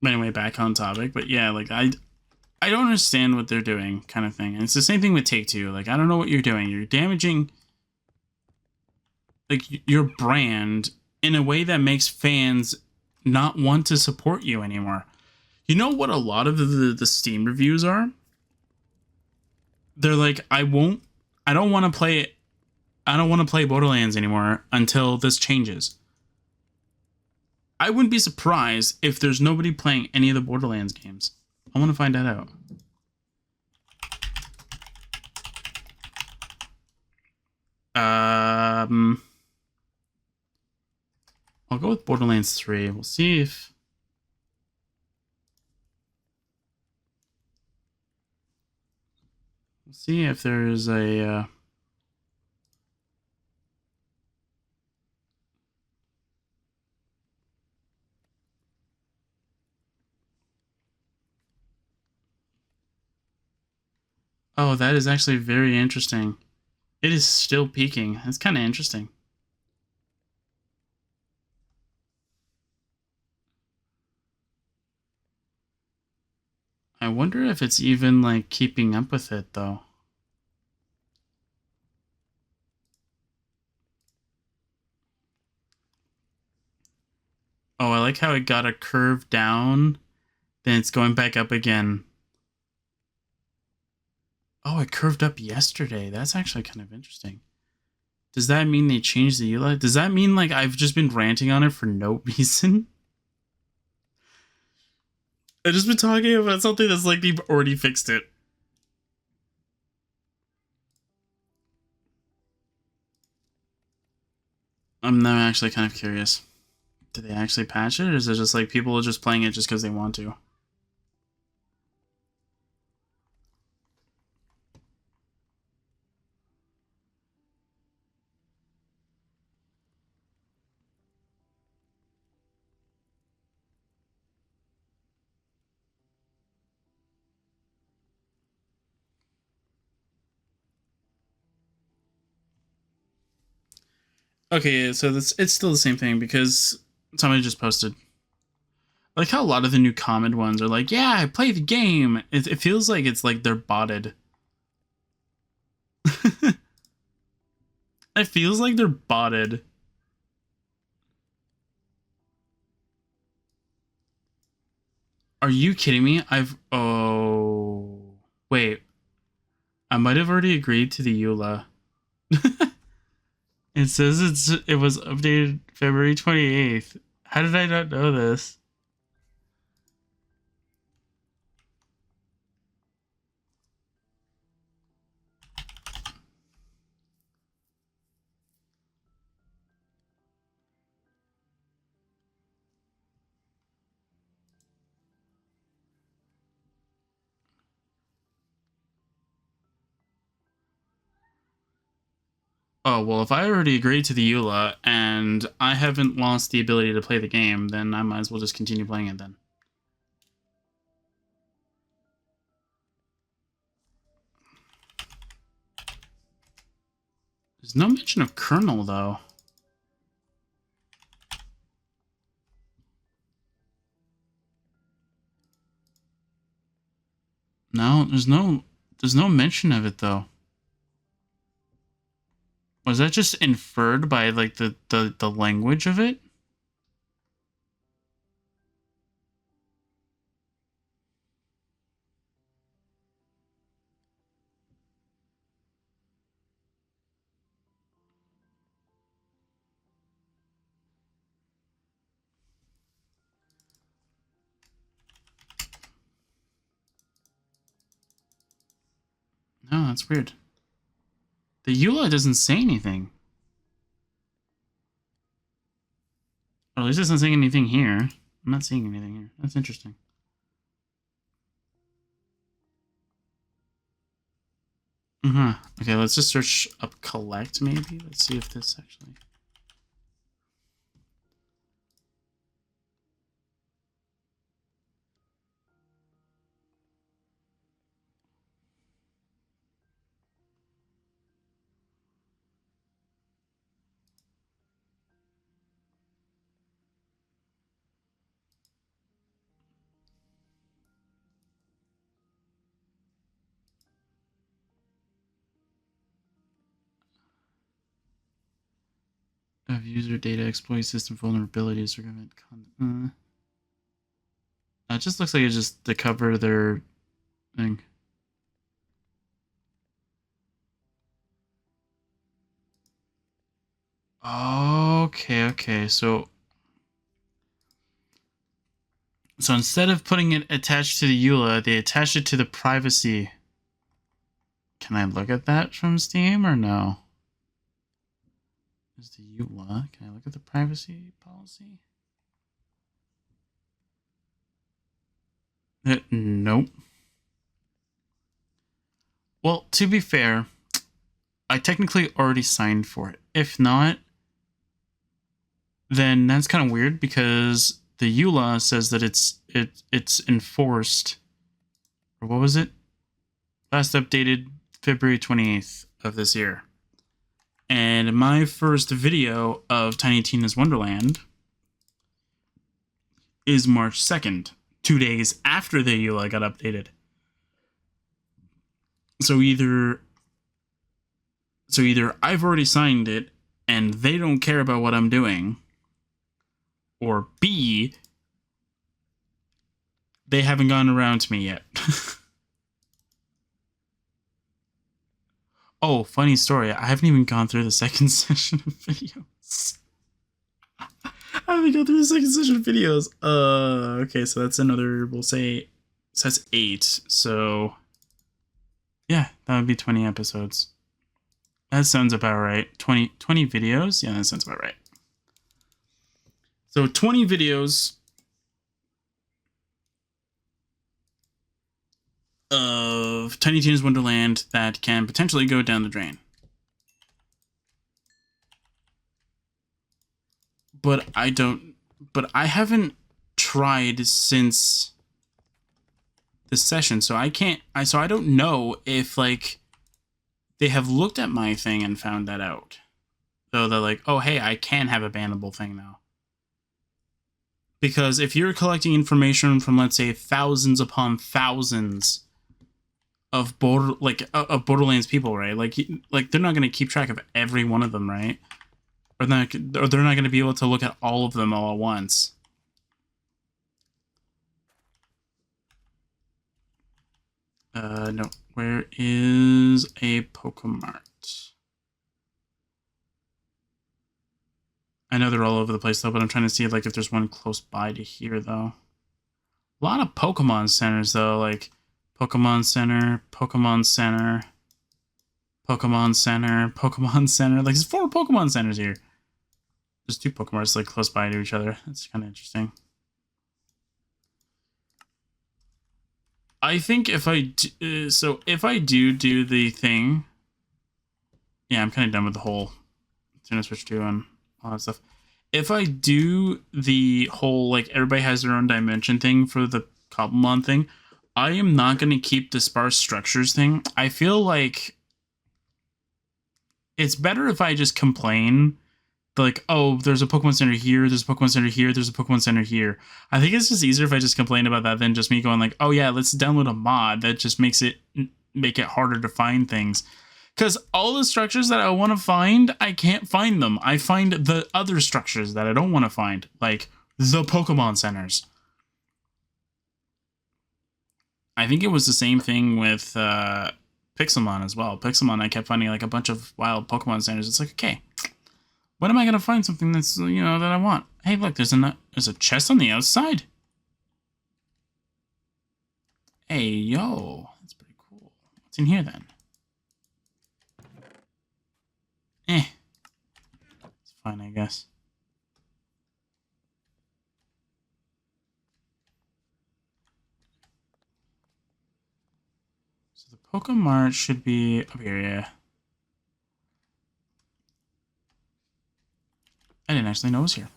anyway, back on topic. But yeah, like I don't understand what they're doing, kind of thing. And it's the same thing with Take-Two. Like, I don't know what you're doing. You're damaging like your brand in a way that makes fans not want to support you anymore. You know what a lot of the Steam reviews are? They're like, I don't want to play it. I don't want to play Borderlands anymore until this changes. I wouldn't be surprised if there's nobody playing any of the Borderlands games. I want to find that out. I'll go with Borderlands 3. We'll see if... We'll see if there's a... Oh, that is actually very interesting. It is still peaking. It's kind of interesting. I wonder if it's even, like, keeping up with it, though. Oh, I like how it got a curve down, then it's going back up again. Oh, it curved up yesterday. That's actually kind of interesting. Does that mean they changed the UI? Does that mean, like, I've just been ranting on it for no reason? I've just been talking about something that's like they've already fixed it. I'm now actually kind of curious. Did they actually patch it, or is it just like people are just playing it just because they want to? Okay, so it's still the same thing because somebody just posted. I like how a lot of the new comment ones are like, yeah, I play the game. It feels like it's like they're botted. It feels like they're botted. Are you kidding me? Oh... Wait. I might have already agreed to the EULA. It says it was updated February 28th. How did I not know this? Oh, well, if I already agreed to the EULA and I haven't lost the ability to play the game, then I might as well just continue playing it then. There's no mention of kernel, though. No, there's no mention of it, though. Was that just inferred by, like, the language of it? No, that's weird. The EULA doesn't say anything. Or at least it doesn't say anything here. I'm not seeing anything here. That's interesting. Okay, let's just search up collect, maybe. Let's see if this actually... Have user data exploit system vulnerabilities or government content. It just looks like it's just to cover their thing. Okay. So instead of putting it attached to the EULA, they attach it to the privacy. Can I look at that from Steam or no? Is the EULA? Can I look at the privacy policy? Nope. Well, to be fair, I technically already signed for it. If not, then that's kind of weird because the EULA says that it's enforced. Or what was it? Last updated February 28th of this year. And my first video of Tiny Tina's Wonderland is March 2nd, 2 days after the EULA got updated. So either I've already signed it and they don't care about what I'm doing, or B, they haven't gotten around to me yet. Oh, funny story. I haven't even gone through the second session of videos. Okay, so that's another, we'll say, so that's 8. So, yeah, that would be 20 episodes. That sounds about right. 20 videos? Yeah, that sounds about right. So 20 videos of Tiny Tina's Wonderland that can potentially go down the drain. But I haven't tried since the session, so I don't know if, like, they have looked at my thing and found that out. So they're like, oh, hey, I can have a bannable thing now. Because if you're collecting information from, let's say, thousands upon thousands of Borderlands people, right? Like they're not going to keep track of every one of them, right? Or they're not going to be able to look at all of them all at once. No. Where is a Pokemart? I know they're all over the place, though, but I'm trying to see, like, if there's one close by to here, though. A lot of Pokemon centers, though, like Pokemon Center, Pokemon Center, Pokemon Center, Pokemon Center. Like, there's 4 Pokemon centers here. There's 2 Pokemarts, like, close by to each other. That's kind of interesting. I think if I do the thing, yeah, I'm kind of done with the whole Nintendo Switch 2 and all that stuff. If I do the whole, like, everybody has their own dimension thing for the Cobblemon thing, I am not going to keep the sparse structures thing. I feel like it's better if I just complain, like, oh, there's a Pokemon Center here, there's a Pokemon Center here, there's a Pokemon Center here. I think it's just easier if I just complain about that than just me going like, oh yeah, let's download a mod that just make it harder to find things. Because all the structures that I want to find, I can't find them. I find the other structures that I don't want to find, like the Pokemon Centers. I think it was the same thing with Pixelmon as well. Pixelmon, I kept finding like a bunch of wild Pokemon Centers. It's like, okay, when am I gonna find something that's, you know, that I want? Hey, look, there's a chest on the outside. Hey, yo, that's pretty cool. What's in here then? It's fine, I guess. So the Pokemart should be up here, yeah. I didn't actually know it was here.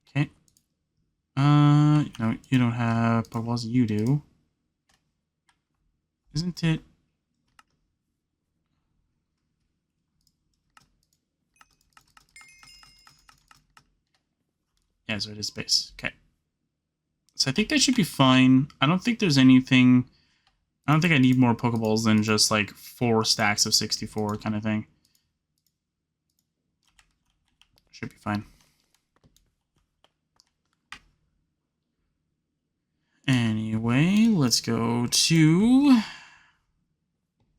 Okay. No, you don't have Pokeballs. You do. Isn't it? Yeah, so it is space. Okay. So I think that should be fine. I don't think there's anything... I need more Pokeballs than just, like, 4 stacks of 64 kind of thing. Should be fine. Anyway, let's go to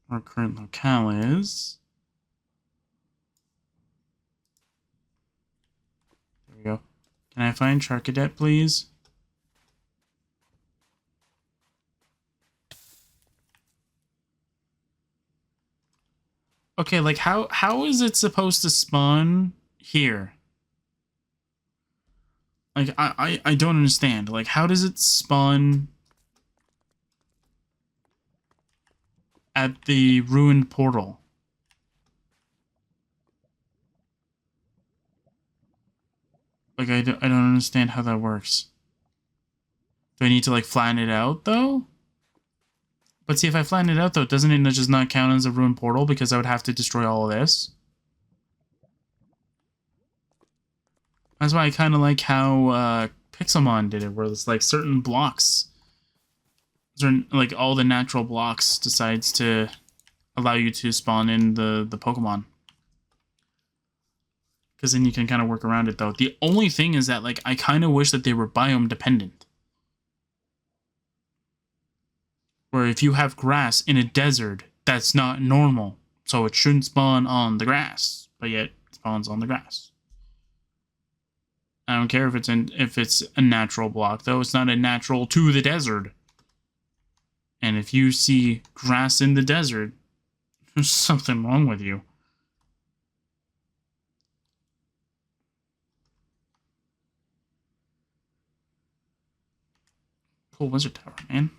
our current locale is. There we go. Can I find Charcadet, please? Okay, like how is it supposed to spawn here? Like I don't understand. Like how does it spawn at the ruined portal? Like I don't understand how that works. Do I need to like flatten it out though? But see, if I flatten it out though, doesn't it just not count as a ruined portal because I would have to destroy all of this? That's why I kind of like how Pixelmon did it, where it's like certain blocks, certain, like all the natural blocks decides to allow you to spawn in the Pokemon. Because then you can kind of work around it though. The only thing is that like I kind of wish that they were biome dependent. Where if you have grass in a desert, that's not normal. So it shouldn't spawn on the grass, but yet it spawns on the grass. I don't care if it's a natural block, though. It's not a natural to the desert. And if you see grass in the desert, there's something wrong with you. Cool wizard tower, man.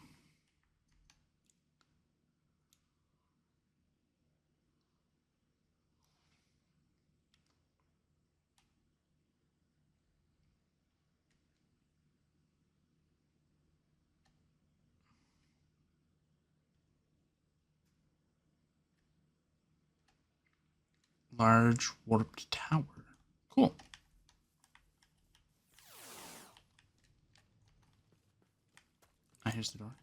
Large warped tower. Cool. Ah, here's the door.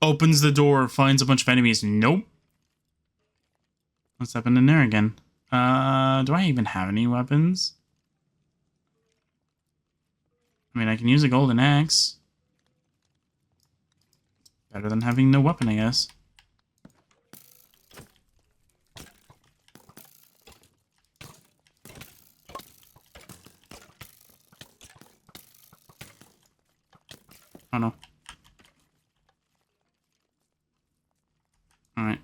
Opens the door, finds a bunch of enemies. Nope. What's happened in there again? Do I even have any weapons? I mean, I can use a golden axe. Better than having no weapon, I guess. Oh no. Alright.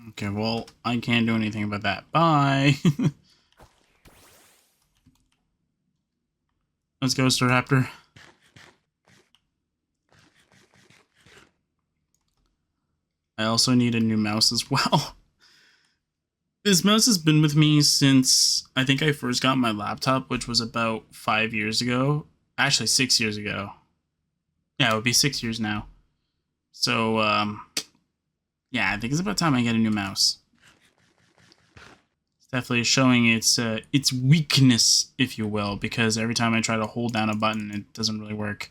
Okay, well, I can't do anything about that. Bye! Let's go, Staraptor. I also need a new mouse as well. This mouse has been with me since I think I first got my laptop, which was about 5 years ago. Actually, 6 years ago. Yeah, it would be 6 years now. So, yeah, I think it's about time I get a new mouse. It's definitely showing its weakness, if you will, because every time I try to hold down a button, it doesn't really work.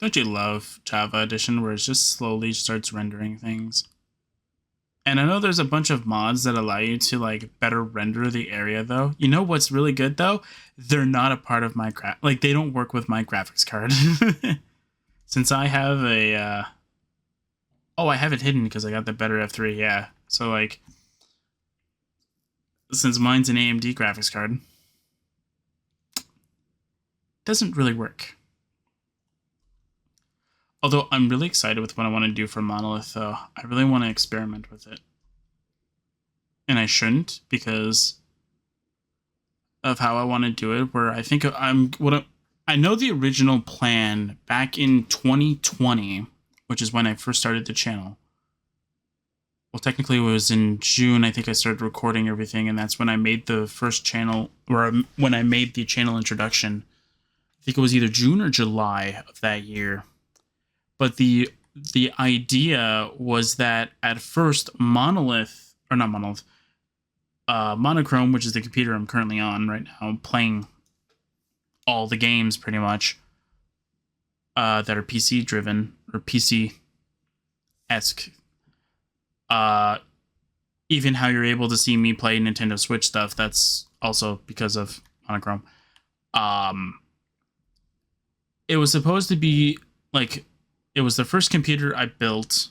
Don't you love Java Edition, where it just slowly starts rendering things? And I know there's a bunch of mods that allow you to like better render the area though. You know what's really good though? They're not a part of my like they don't work with my graphics card. Since I have a oh, I have it hidden because I got the better F3, yeah. So like since mine's an AMD graphics card, doesn't really work. Although I'm really excited with what I want to do for Monolith, though. I really want to experiment with it. And I shouldn't, because of how I want to do it, where I think I know the original plan back in 2020, which is when I first started the channel. Well, technically it was in June, I think I started recording everything, and that's when I made the first channel, or when I made the channel introduction. I think it was either June or July of that year. But the idea was that at first Monolith, Monochrome, which is the computer I'm currently on right now, playing all the games pretty much that are PC driven or PC-esque. Even how you're able to see me play Nintendo Switch stuff, that's also because of Monochrome. It was supposed to be like, it was the first computer I built